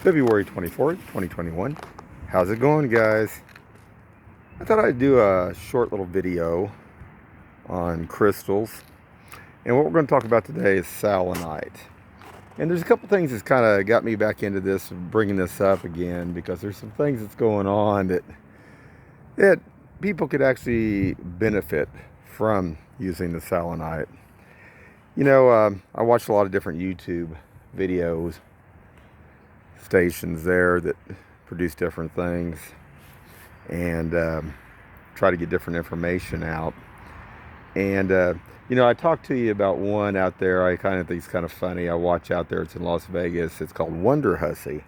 February 24th, 2021. How's it going, guys? I thought I'd do a short little video on crystals. And what we're going to talk about today is selenite. And there's a couple things that's kind of got me back into this, bringing this up again, because there's some things that's going on that people could actually benefit from using the selenite. You know, I watched a lot of different YouTube videos, stations there that produce different things, and try to get different information out. And you know, I talked to you about one out there I kind of think is kind of funny. I watch out there. It's in Las Vegas. It's called Wonder Hussy.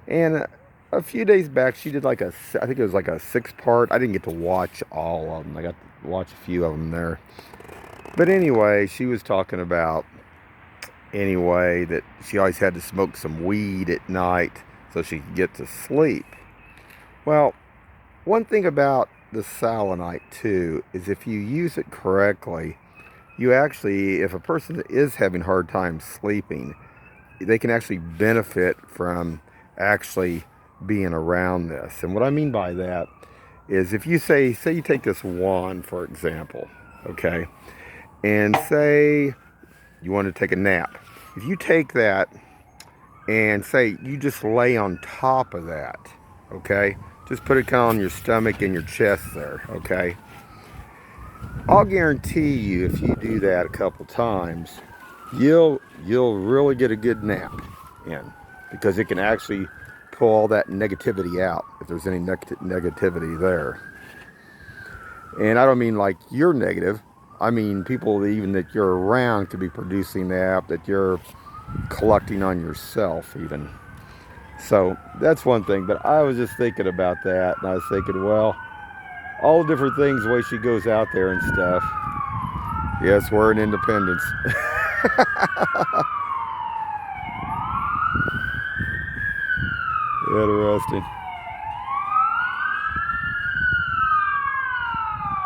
And a few days back, she did like I think it was like a 6-part. I didn't get to watch all of them. I got to watch a few of them there. But anyway, she was talking about that she always had to smoke some weed at night so she could get to sleep. Well, one thing about the selenite too is if you use it correctly, you actually, if a person is having a hard time sleeping, they can actually benefit from actually being around this. And what I mean by that is if you say you take this wand, for example, okay, and say you want to take a nap. If you take that and say you just lay on top of that, okay, just put it kind of on your stomach and your chest there, okay, I'll guarantee you if you do that a couple times, you'll really get a good nap in, because it can actually pull all that negativity out if there's any negativity there. And I don't mean like you're negative. I mean people even that you're around could be producing that you're collecting on yourself even. So that's one thing. But I was just thinking about that, and I was thinking, well, all the different things, the way she goes out there and stuff. Yes, we're in Independence. Interesting.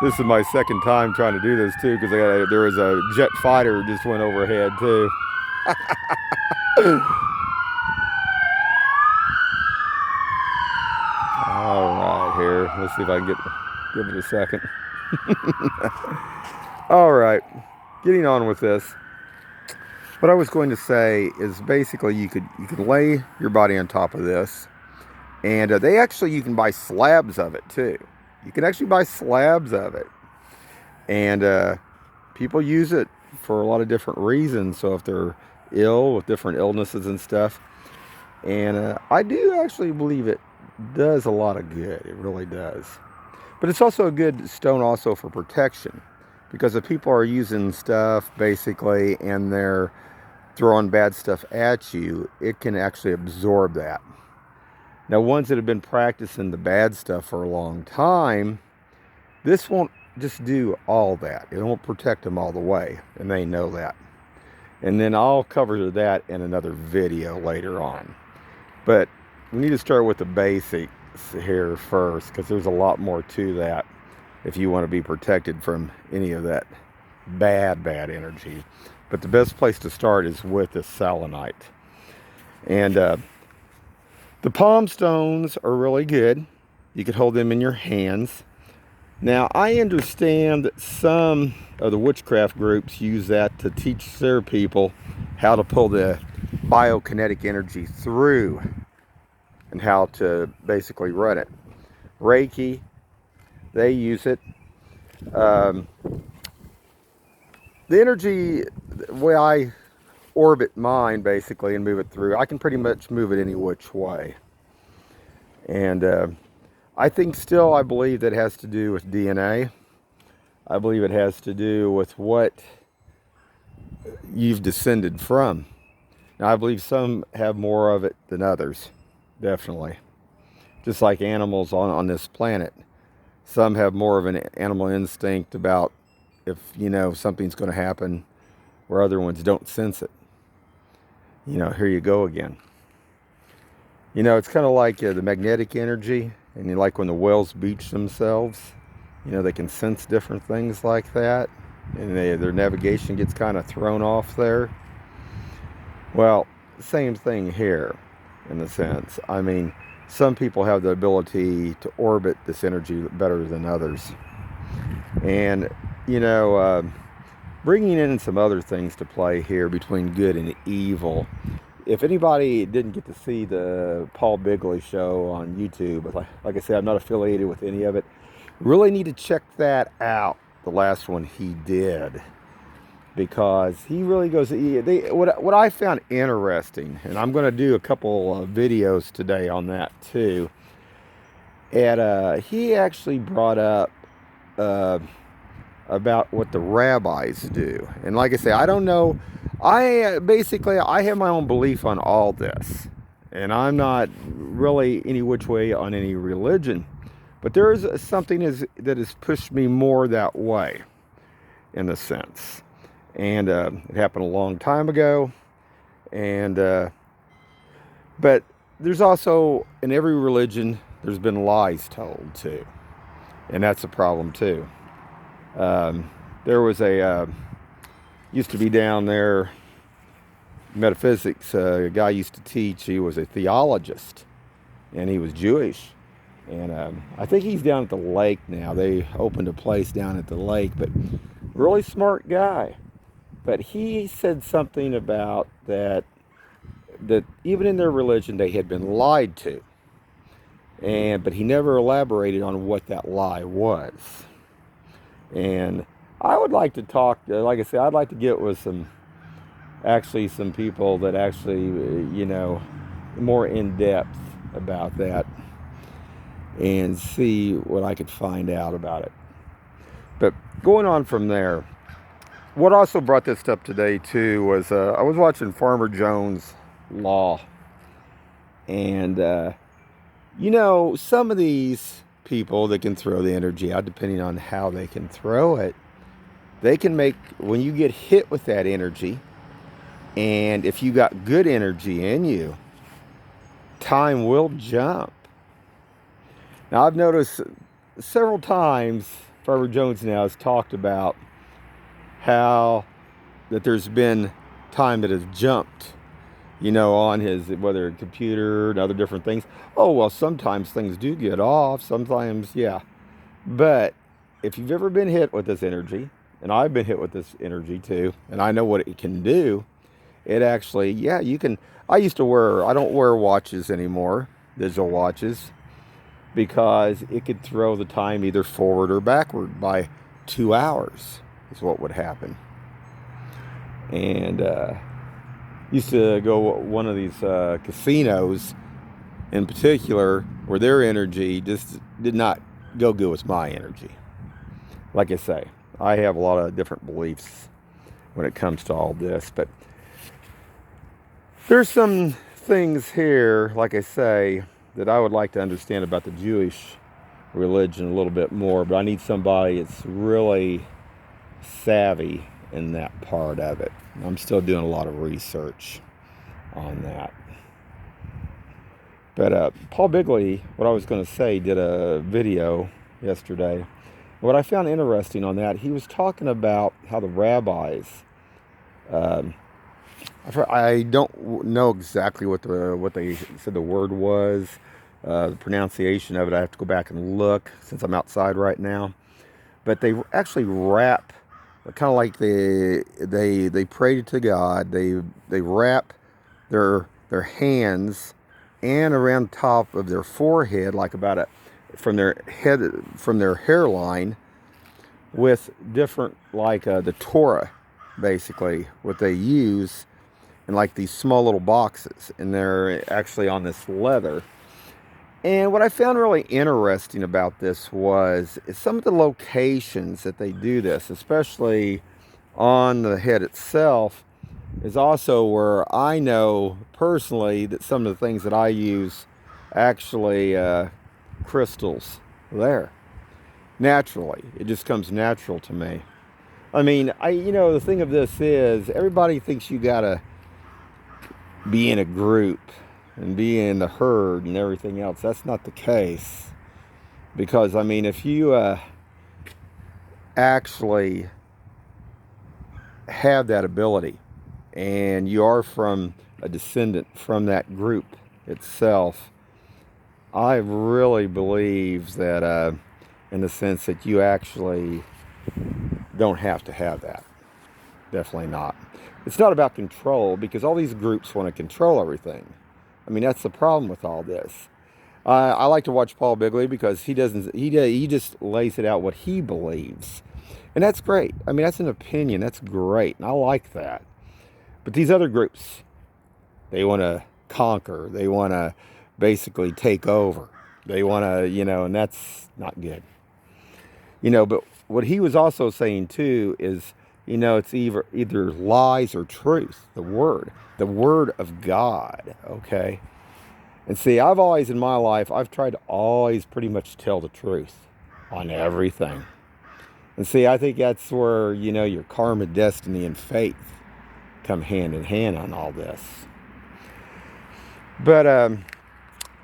This is my second time trying to do this too, because there was a jet fighter just went overhead too. All right, here. Let's see if I can give it a second. All right, getting on with this. What I was going to say is basically you can lay your body on top of this, and you can buy slabs of it too. You can actually buy slabs of it, and people use it for a lot of different reasons. So if they're ill with different illnesses and stuff, and I do actually believe it does a lot of good. It really does. But it's also a good stone also for protection, because if people are using stuff basically and they're throwing bad stuff at you, it can actually absorb that. Now, ones that have been practicing the bad stuff for a long time, this won't just do all that. It won't protect them all the way, and they know that. And then I'll cover that in another video later on. But we need to start with the basics here first, because there's a lot more to that if you want to be protected from any of that bad energy. But the best place to start is with the selenite. And the palm stones are really good. You could hold them in your hands. Now, I understand that some of the witchcraft groups use that to teach their people how to pull the biokinetic energy through and how to basically run it. Reiki, they use it. The energy, the way I orbit mine basically and move it through, I can pretty much move it any which way. And I believe that has to do with DNA. I believe it has to do with what you've descended from. Now, I believe some have more of it than others, definitely. Just like animals on this planet. Some have more of an animal instinct about if, you know, something's going to happen, where other ones don't sense it. You know, here you go again. You know, it's kind of like the magnetic energy, and you like when the whales beach themselves, you know, they can sense different things like that, and their navigation gets kind of thrown off there. Well, same thing here. in a sense. I mean, some people have the ability to orbit this energy better than others. And, you know, bringing in some other things to play here between good and evil. If anybody didn't get to see the Paul Bigley show on YouTube, like I said, I'm not affiliated with any of it. Really need to check that out, the last one he did. Because he really goes, what I found interesting, and I'm going to do a couple of videos today on that too, and he actually brought up about what the rabbis do. And like I say, I don't know, I have my own belief on all this, and I'm not really any which way on any religion, but there's something that has pushed me more that way, in a sense. And it happened a long time ago. And but there's also, in every religion, there's been lies told too, and that's a problem too. There was used to be down there, metaphysics, a guy used to teach. He was a theologist, and he was Jewish. And I think he's down at the lake now. They opened a place down at the lake, but really smart guy. But he said something about that even in their religion they had been lied to, but he never elaborated on what that lie was. And I would like to talk, like I said, I'd like to get with some people that actually, you know, more in depth about that, and see what I could find out about it. But going on from there, what also brought this up today too was I was watching Farmer Jones' Law, and you know, some of these people that can throw the energy out, depending on how they can throw it, they can make, when you get hit with that energy, and if you got good energy in you, time will jump. Now I've noticed several times Farmer Jones now has talked about how that there's been time that has jumped, you know, on his, whether computer and other different things. Oh, well, sometimes things do get off, sometimes, yeah. But if you've ever been hit with this energy, and I've been hit with this energy too, and I know what it can do, it actually, yeah, you can, I don't wear watches anymore, digital watches, because it could throw the time either forward or backward by 2 hours. Is what would happen. And used to go one of these casinos in particular where their energy just did not go good with my energy. Like I say, I have a lot of different beliefs when it comes to all this, but there's some things here, like I say, that I would like to understand about the Jewish religion a little bit more, but I need somebody that's really savvy in that part of it. I'm still doing a lot of research on that. But Paul Bigley, what I was going to say, did a video yesterday. What I found interesting on that, he was talking about how the rabbis, I don't know exactly what they said the word was, the pronunciation of it. I have to go back and look since I'm outside right now. But they actually wrap, kind of like they pray to God. They wrap their hands and around top of their forehead, like from their head, from their hairline, with different, like the Torah, basically what they use, in like these small little boxes, and they're actually on this leather. And what I found really interesting about this was some of the locations that they do this, especially on the head itself, is also where I know personally that some of the things that I use actually crystals there. Naturally. It just comes natural to me. I mean, the thing of this is, everybody thinks you gotta be in a group and be in the herd and everything else. That's not the case. Because, I mean, if you actually have that ability and you are from a descendant from that group itself, I really believe that in the sense that you actually don't have to have that. Definitely not. It's not about control, because all these groups want to control everything. I mean, that's the problem with all this. I like to watch Paul Bigley because he just lays it out what he believes. And that's great. I mean, that's an opinion. That's great. And I like that. But these other groups, they want to conquer. They want to basically take over. They want to, and that's not good. But what he was also saying too is, it's either lies or truth, the word of God, okay? And see, I've always, in my life, I've tried to always pretty much tell the truth on everything. And see, I think that's where, your karma, destiny, and faith come hand in hand on all this. But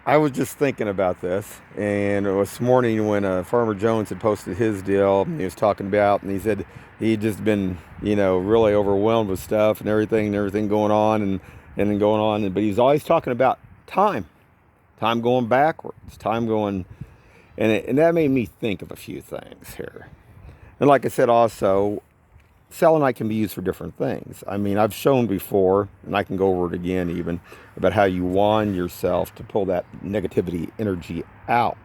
I was just thinking about this, and this morning when Farmer Jones had posted his deal, and he was talking about, and he said he'd just been, really overwhelmed with stuff and everything going on and going on. But he's always talking about time going backwards, time going, and that made me think of a few things here. And like I said, also, selenite can be used for different things. I mean, I've shown before, and I can go over it again even, about how you wand yourself to pull that negativity energy out.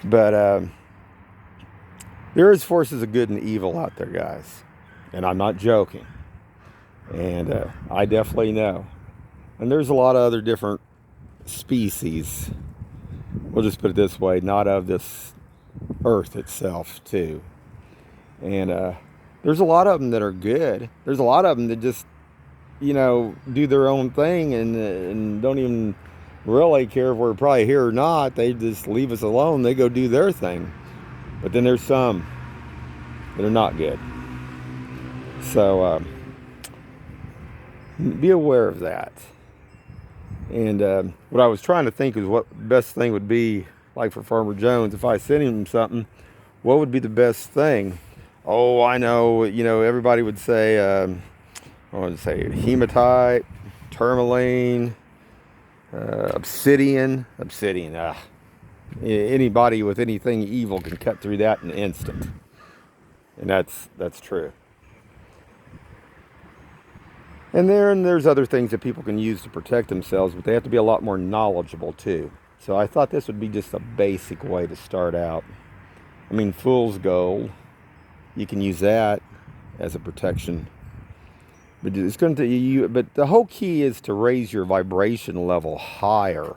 But there is forces of good and evil out there, guys. And I'm not joking. And I definitely know. And there's a lot of other different species, we'll just put it this way, not of this earth itself, too. And there's a lot of them that are good. There's a lot of them that just, do their own thing and don't even really care if we're probably here or not. They just leave us alone. They go do their thing. But then there's some that are not good. So be aware of that. And what I was trying to think is what the best thing would be, like for Farmer Jones, if I sent him something, what would be the best thing? Oh, I know, everybody would say, I want to say hematite, tourmaline, obsidian. Anybody with anything evil can cut through that in an instant. And that's true. And there's other things that people can use to protect themselves, but they have to be a lot more knowledgeable too. So I thought this would be just a basic way to start out. I mean, fool's gold, you can use that as a protection. But it's going to but the whole key is to raise your vibration level higher.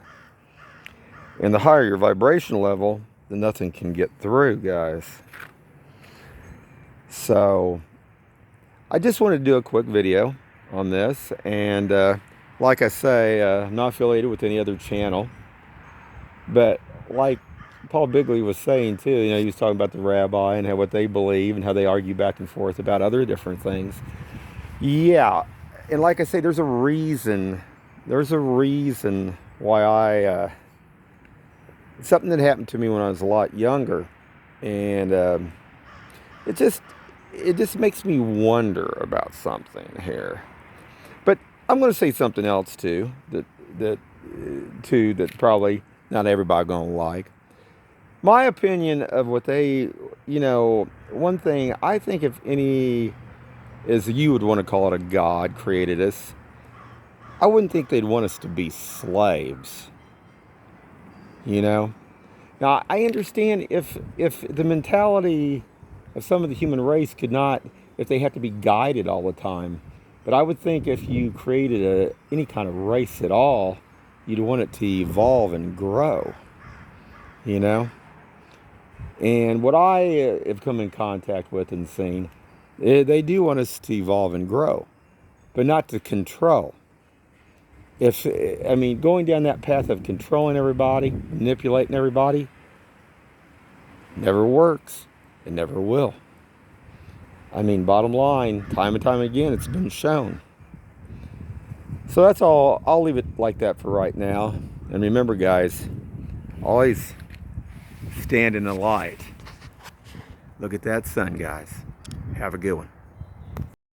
And the higher your vibration level, then nothing can get through, guys. So I just wanted to do a quick video on this, and like I say, I'm not affiliated with any other channel, but like Paul Bigley was saying too, he was talking about the rabbi and what they believe and how they argue back and forth about other different things. Yeah, and like I say, there's a reason why something that happened to me when I was a lot younger, and it just makes me wonder about something here. But I'm going to say something else too that probably not everybody going to like. My opinion of what they, one thing I think, if any, as you would want to call it, a God created us, I wouldn't think they'd want us to be slaves. Now I understand if the mentality of some of the human race could not, if they have to be guided all the time. But I would think if you created any kind of race at all, you'd want it to evolve and grow, And what I have come in contact with and seen, they do want us to evolve and grow, but not to control. Going down that path of controlling everybody, manipulating everybody, never works. It never will. Bottom line, time and time again, it's been shown. So that's all. I'll leave it like that for right now. And remember, guys, always stand in the light. Look at that sun, guys. Have a good one.